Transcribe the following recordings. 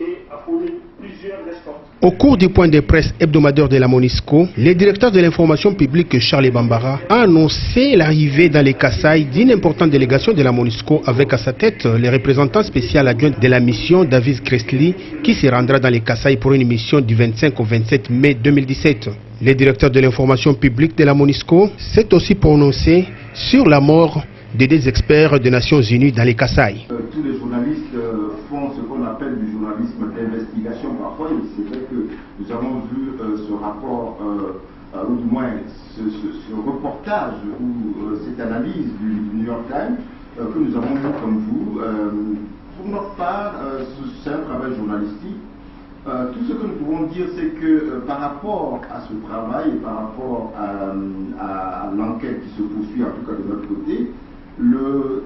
et affolé plusieurs restaurants. Au cours du point de presse hebdomadaire de la MONUSCO, le directeur de l'information publique Charles Bambara a annoncé l'arrivée dans les Kasaï d'une importante délégation de la MONUSCO avec à sa tête le représentant spécial adjoint de la mission David Kressley qui se rendra dans les Kasaï pour une mission du 25 au 27 mai 2017. Le directeur de l'information publique de la MONUSCO s'est aussi prononcé sur la mort de deux experts des Nations Unies dans les Kasaï. Tous les journalistes font ce qu'on appelle du journalisme d'investigation parfois, et c'est vrai que nous avons vu ce rapport, ou du moins ce reportage ou cette analyse du New York Times que nous avons vu comme vous. Pour notre part, c'est un travail journalistique. Tout ce que nous pouvons dire, c'est que par rapport à ce travail et par rapport à l'enquête qui se poursuit, en tout cas de notre côté, le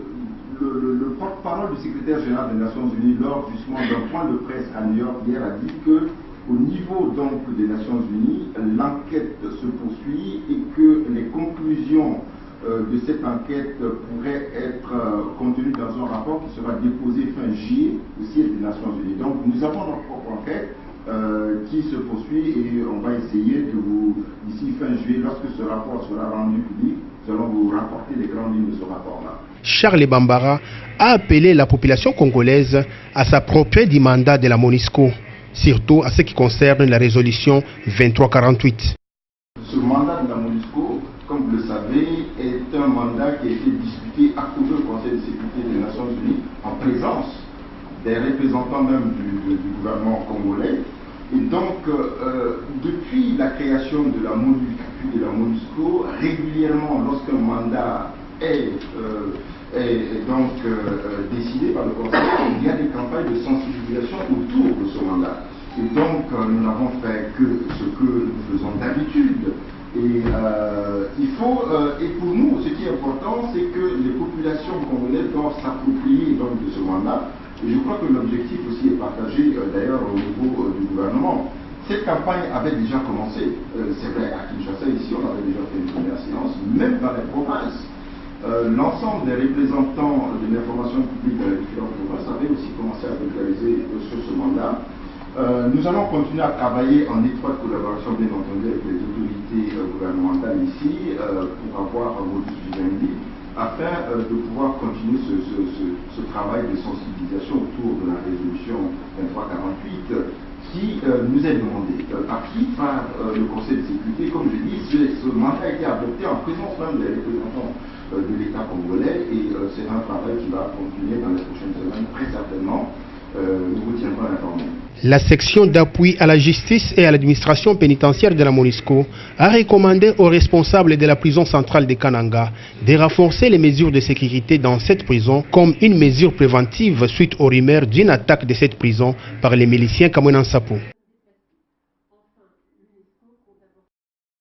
porte-parole du secrétaire général des Nations Unies, lors justement d'un point de presse à New York hier, a dit que au niveau donc des Nations Unies, l'enquête se poursuit et que les conclusions de cette enquête pourraient être contenues dans un rapport qui sera déposé fin juillet au siège des Nations Unies. Donc nous avons notre propre enquête qui se poursuit et on va essayer de vous, d'ici fin juillet, lorsque ce rapport sera rendu public, nous allons vous rapporter les grandes lignes de ce rapport-là. Charles Bambara a appelé la population congolaise à s'approprier du mandat de la MONUSCO, surtout à ce qui concerne la résolution 2348. Ce mandat de la MONUSCO, comme vous le savez, est un mandat qui a été discuté, approuvé au Conseil de sécurité des Nations Unies, en présence des représentants même du gouvernement congolais. Et donc, depuis la création de la MONUSCO, régulièrement, lorsqu'un mandat est décidé par le Conseil, il y a des campagnes de sensibilisation autour de ce mandat. Et donc, nous n'avons fait que ce que nous faisons d'habitude. Et et pour nous, ce qui est important, c'est que les populations congolaises doivent s'approprier donc de ce mandat. Et je crois que l'objectif aussi est partagé d'ailleurs au niveau du gouvernement. Cette campagne avait déjà commencé. C'est vrai, à Kinshasa, ici, on avait déjà fait une première séance, même dans les provinces. L'ensemble des représentants de l'information publique dans les différentes provinces avaient aussi commencé à vulgariser sur ce mandat. Nous allons continuer à travailler en étroite collaboration, bien entendu, avec les autorités gouvernementales ici, pour avoir un modus vivendi, afin de pouvoir continuer ce travail de sensibilisation autour de la résolution 2348 qui nous est demandé par le Conseil de sécurité. Comme je dis, ce mandat a été adopté en présence même des représentants de l'État congolais et c'est un travail qui va continuer dans les prochaines semaines, très certainement. Nous vous tiendrons informés. La section d'appui à la justice et à l'administration pénitentiaire de la MONUSCO a recommandé aux responsables de la prison centrale de Kananga de renforcer les mesures de sécurité dans cette prison comme une mesure préventive suite aux rumeurs d'une attaque de cette prison par les miliciens Kamwena Nsapu.